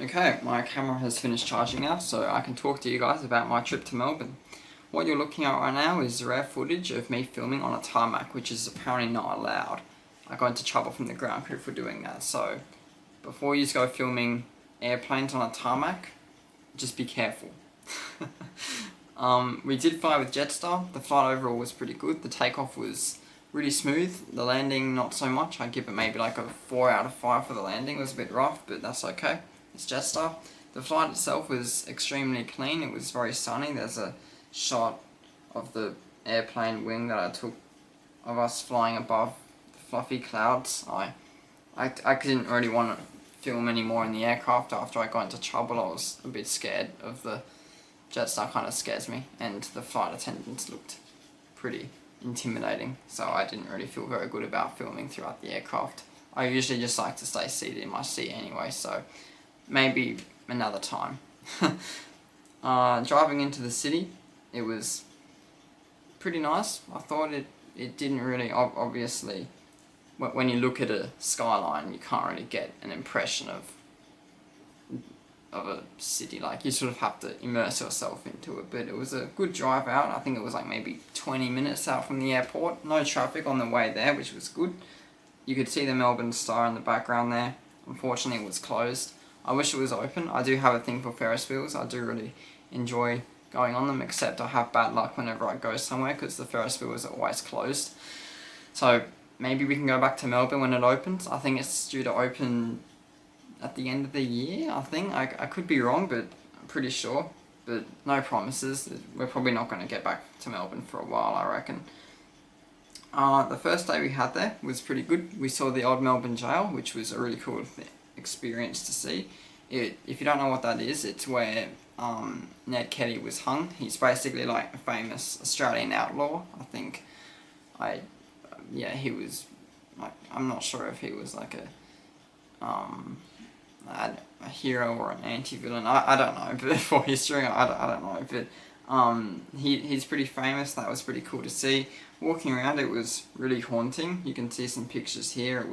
Okay, my camera has finished charging now, so I can talk to you guys about my trip to Melbourne. What you're looking at right now is rare footage of me filming on a tarmac, which is apparently not allowed. I got into trouble from the ground crew for doing that, so before you go filming airplanes on a tarmac, just be careful. We did fly with Jetstar. The flight overall was pretty good. The takeoff was really smooth. The landing, not so much. I'd give it maybe like a 4 out of 5 for the landing. It was a bit rough, but that's okay. It's Jetstar. The flight itself was extremely clean. It was very sunny. There's a shot of the airplane wing that I took of us flying above the fluffy clouds. I didn't really want to film anymore in the aircraft after I got into trouble. I was a bit scared of the Jetstar. Kind of scares me, and the flight attendants looked pretty intimidating, so I didn't really feel very good about filming throughout the aircraft. I usually just like to stay seated in my seat anyway, so maybe another time. Driving into the city, it was pretty nice. I thought it didn't really, obviously, when you look at a skyline, you can't really get an impression of a city. Like, you sort of have to immerse yourself into it, but it was a good drive out. I think it was like maybe 20 minutes out from the airport. No traffic on the way there, which was good. You could see the Melbourne Star in the background there. Unfortunately, it was closed. I wish it was open. I do have a thing for Ferris wheels. I do really enjoy going on them, except I have bad luck whenever I go somewhere because the Ferris wheel is always closed. So maybe we can go back to Melbourne when it opens. I think it's due to open at the end of the year, I think. I could be wrong, but I'm pretty sure. But no promises. We're probably not going to get back to Melbourne for a while, I reckon. The first day we had there was pretty good. We saw the old Melbourne jail, which was a really cool experience to see. If you don't know what that is, it's where Ned Kelly was hung. He's basically like a famous Australian outlaw. I think he was like, I'm not sure if he was like a hero or an anti-villain. I don't know, but for history, I don't know, but he's pretty famous. That was pretty cool to see. Walking around, it was really haunting. You can see some pictures here. It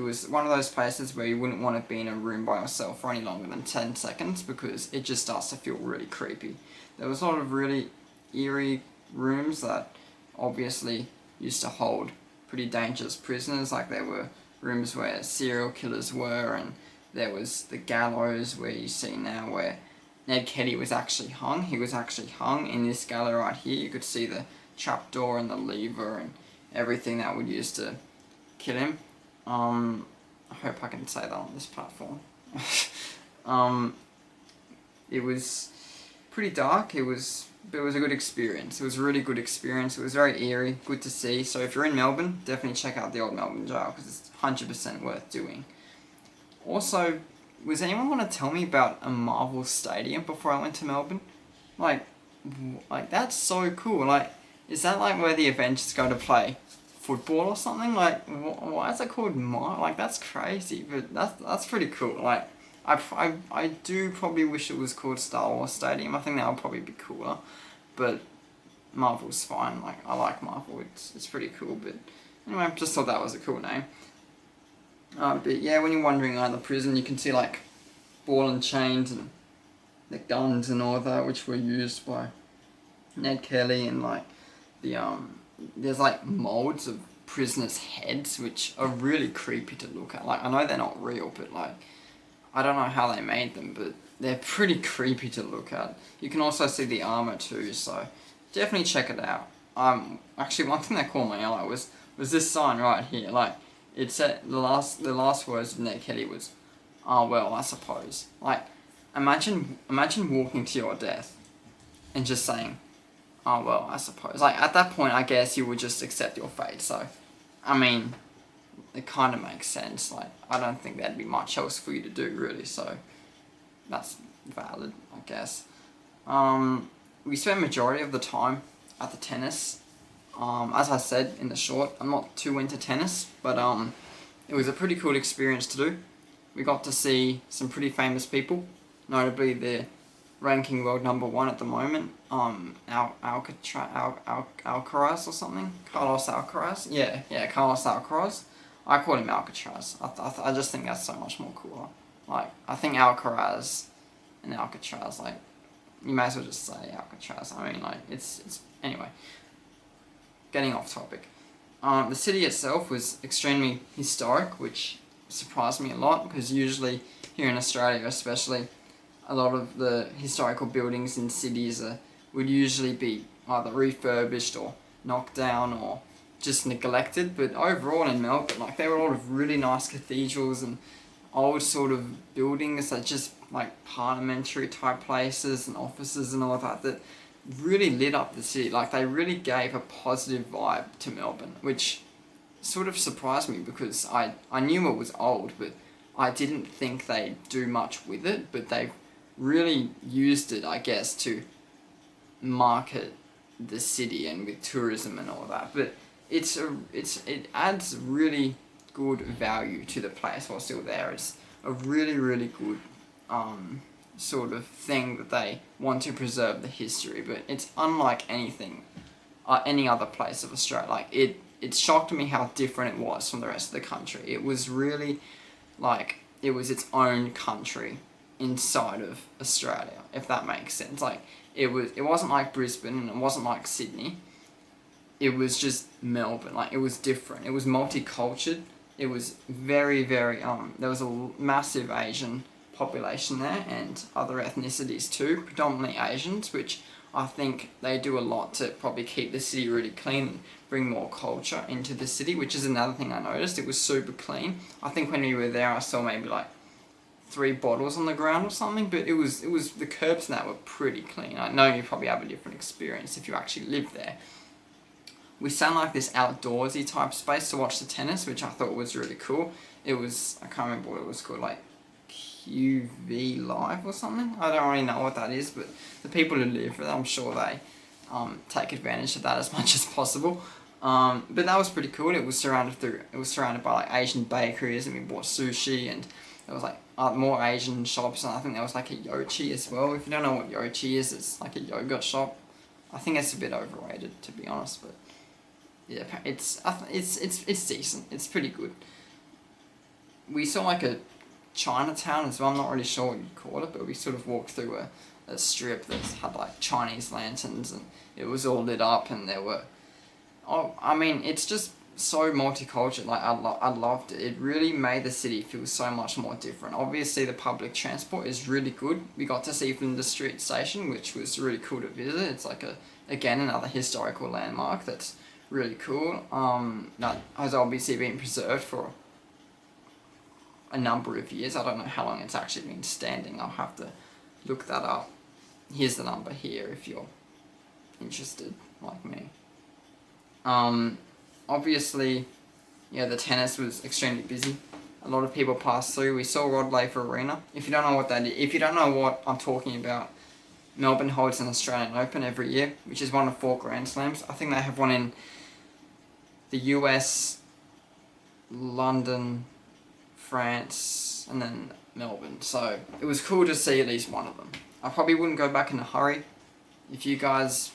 was one of those places where you wouldn't want to be in a room by yourself for any longer than 10 seconds because it just starts to feel really creepy. There was a lot of really eerie rooms that obviously used to hold pretty dangerous prisoners. Like, there were rooms where serial killers were, and there was the gallows where you see now where Ned Kelly was actually hung. He was actually hung in this gallows right here. You could see the trapdoor and the lever and everything that would use to kill him. I hope I can say that on this platform. It was pretty dark. But it was a good experience. It was a really good experience. It was very eerie, good to see. So if you're in Melbourne, definitely check out the old Melbourne jail because it's 100% worth doing. Also, was anyone want to tell me about a Marvel stadium before I went to Melbourne? Like that's so cool. Like, is that like where the Avengers go to play football or something? Like, why is it called Like, that's crazy, but that's pretty cool. Like, I do probably wish it was called Star Wars Stadium. I think that would probably be cooler, but Marvel's fine. Like, I like Marvel. It's pretty cool. But anyway, I just thought that was a cool name. But yeah, when you're wandering around the prison, you can see like ball and chains and the guns and all that, which were used by Ned Kelly, and like there's like molds of prisoners' heads, which are really creepy to look at. Like, I know they're not real, but like, I don't know how they made them, but they're pretty creepy to look at. You can also see the armor too, so definitely check it out. Actually, one thing that caught my eye was this sign right here. Like, it said the last words of Ned Kelly was, "Oh well, I suppose." Like, imagine walking to your death and just saying, "Oh well, I suppose." Like, at that point, I guess you would just accept your fate. So, I mean, it kind of makes sense. Like, I don't think there'd be much else for you to do, really. So, that's valid, I guess. We spent majority of the time at the tennis. As I said in the short, I'm not too into tennis, but it was a pretty cool experience to do. We got to see some pretty famous people, notably the ranking world number 1 at the moment, Alcaraz or something? Carlos Alcaraz? Yeah, Carlos Alcaraz. I call him Alcatraz. I just think that's so much more cooler. Like, I think Alcaraz and Alcatraz, like, you may as well just say Alcatraz. I mean, like, it's anyway, getting off topic. The city itself was extremely historic, which surprised me a lot, because usually here in Australia especially, a lot of the historical buildings in cities would usually be either refurbished or knocked down or just neglected. But overall in Melbourne, like, there were a lot of really nice cathedrals and old sort of buildings that just like parliamentary type places and offices and all of that that really lit up the city. Like, they really gave a positive vibe to Melbourne, which sort of surprised me, because I knew it was old, but I didn't think they'd do much with it. But they really used it, I guess, to market the city and with tourism and all that. But it adds really good value to the place while still there. It's a really, really good sort of thing that they want to preserve the history, but it's unlike anything, any other place of Australia. Like, it shocked me how different it was from the rest of the country. It was really like it was its own country inside of Australia, if that makes sense. Like, it wasn't like Brisbane and it wasn't like Sydney. It was just Melbourne. Like, it was different. It was multicultural. It was very, very there was a massive Asian population there and other ethnicities too, predominantly Asians, which I think they do a lot to probably keep the city really clean and bring more culture into the city, which is another thing I noticed. It was super clean. I think when we were there, I saw maybe like 3 bottles on the ground or something, but it was the curbs and that were pretty clean. I know you probably have a different experience if you actually live there. We sat in like this outdoorsy type space to watch the tennis, which I thought was really cool. It was, I can't remember what it was called, like QV Live or something. I don't really know what that is, but the people who live there, I'm sure they take advantage of that as much as possible. But that was pretty cool. It was surrounded by like Asian bakeries, and we bought sushi, and there was like more Asian shops, and I think there was like a yochi as well. If you don't know what yochi is, it's like a yogurt shop. I think it's a bit overrated, to be honest, but yeah, it's decent. It's pretty good. We saw like a Chinatown as well. I'm not really sure what you'd call it, but we sort of walked through a strip that had like Chinese lanterns, and it was all lit up, and there were, I mean, it's just so multicultural. Like, I loved it. It really made the city feel so much more different. Obviously, the public transport is really good. We got to see Flinders Street Station, which was really cool to visit. It's like again another historical landmark that's really cool. That has obviously been preserved for a number of years. I don't know how long it's actually been standing. I'll have to look that up. Here's the number here if you're interested, like me. Obviously, yeah, the tennis was extremely busy. A lot of people passed through. We saw Rod Laver Arena. If you don't know what that is, if you don't know what I'm talking about, Melbourne holds an Australian Open every year, which is one of 4 Grand Slams. I think they have one in the US, London, France, and then Melbourne. So it was cool to see at least one of them. I probably wouldn't go back in a hurry. If you guys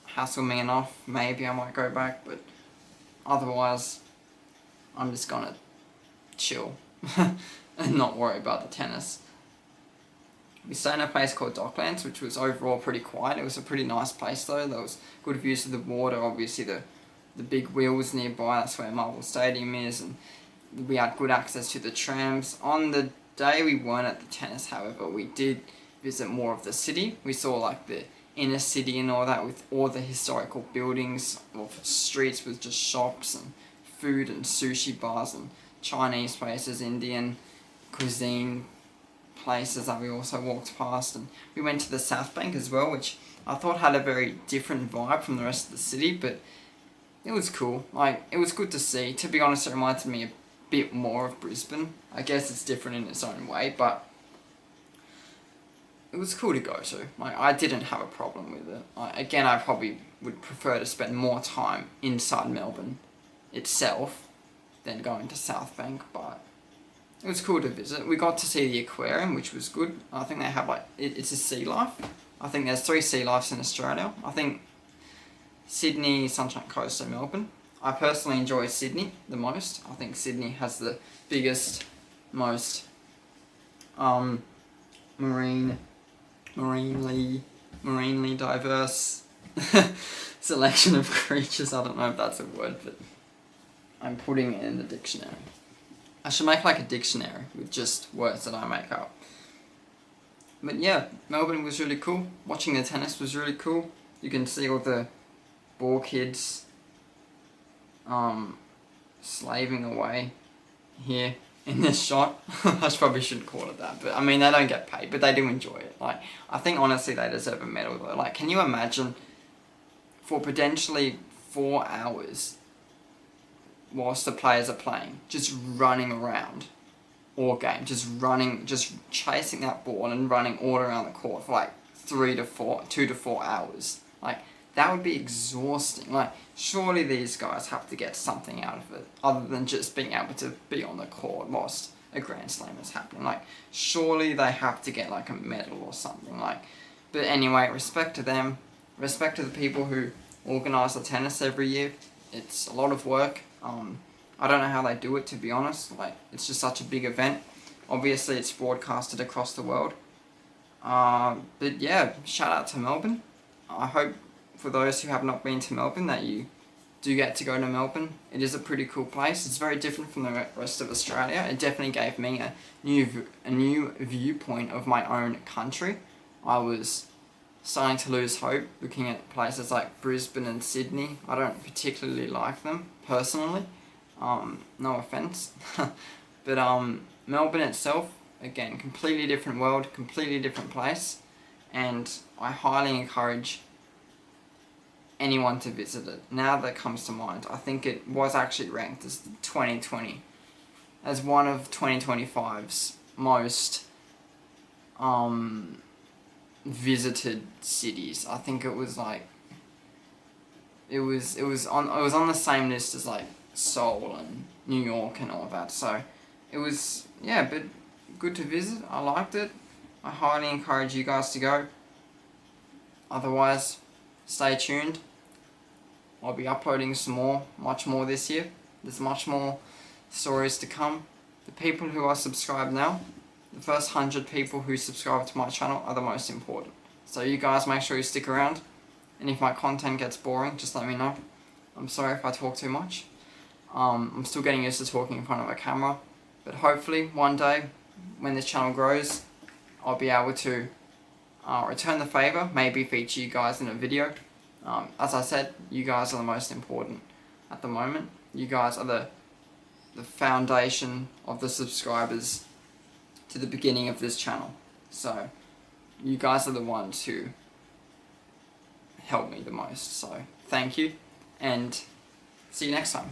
hassle me enough, maybe I might go back, but otherwise I'm just gonna chill and not worry about the tennis. We stayed in a place called Docklands, which was overall pretty quiet. It was a pretty nice place though. There was good views of the water, obviously the big wheels nearby, that's where Marvel Stadium is, and we had good access to the trams. On the day we weren't at the tennis, however, we did visit more of the city. We saw like the inner city and all that, with all the historical buildings of streets with just shops and food and sushi bars and Chinese places, Indian cuisine places that we also walked past. And we went to the South Bank as well, which I thought had a very different vibe from the rest of the city, but it was cool. Like, it was good to see. To be honest, it reminded me a bit more of Brisbane. I guess it's different in its own way, but it was cool to go to. Like, I didn't have a problem with it. Again, I probably would prefer to spend more time inside Melbourne itself than going to South Bank, but it was cool to visit. We got to see the aquarium, which was good. I think they have like, it's a sea life. I think there's 3 sea lives in Australia. I think Sydney, Sunshine Coast and Melbourne. I personally enjoy Sydney the most. I think Sydney has the biggest, most Marinely diverse selection of creatures. I don't know if that's a word, but I'm putting it in the dictionary. I should make like a dictionary with just words that I make up. But yeah, Melbourne was really cool. Watching the tennis was really cool. You can see all the ball kids slaving away here in this shot. I probably shouldn't call it that, but I mean, they don't get paid, but they do enjoy it. Like, I think honestly they deserve a medal though. Like, can you imagine for potentially 4 hours whilst the players are playing, just running around all game, just chasing that ball and running all around the court for like 2 to 4 hours. Like, that would be exhausting. Like, surely these guys have to get something out of it other than just being able to be on the court whilst a Grand Slam is happening. Like, surely they have to get like a medal or something. Like, but anyway, respect to them. Respect to the people who organise the tennis every year. It's a lot of work. I don't know how they do it, to be honest. Like, it's just such a big event. Obviously, it's broadcasted across the world. But yeah, shout out to Melbourne. I hope for those who have not been to Melbourne that you do get to go to Melbourne. It is a pretty cool place. It's very different from the rest of Australia. It definitely gave me a new viewpoint of my own country. I was starting to lose hope looking at places like Brisbane and Sydney. I don't particularly like them personally. No offense. But Melbourne itself, again, completely different world, completely different place, and I highly encourage anyone to visit it. Now that comes to mind, I think it was actually ranked as 2020 as one of 2025's most visited cities. I think it was like it was on the same list as like Seoul and New York and all that. So it was, yeah, but good to visit. I liked it. I highly encourage you guys to go. Otherwise, stay tuned. I'll be uploading much more this year. There's much more stories to come. The people who are subscribed now, the first 100 people who subscribe to my channel are the most important. So you guys make sure you stick around. And if my content gets boring, just let me know. I'm sorry if I talk too much. I'm still getting used to talking in front of a camera. But hopefully one day, when this channel grows, I'll be able to return the favour, maybe feature you guys in a video. As I said, you guys are the most important at the moment. You guys are the foundation of the subscribers to the beginning of this channel. So, you guys are the ones who help me the most. So, thank you, and see you next time.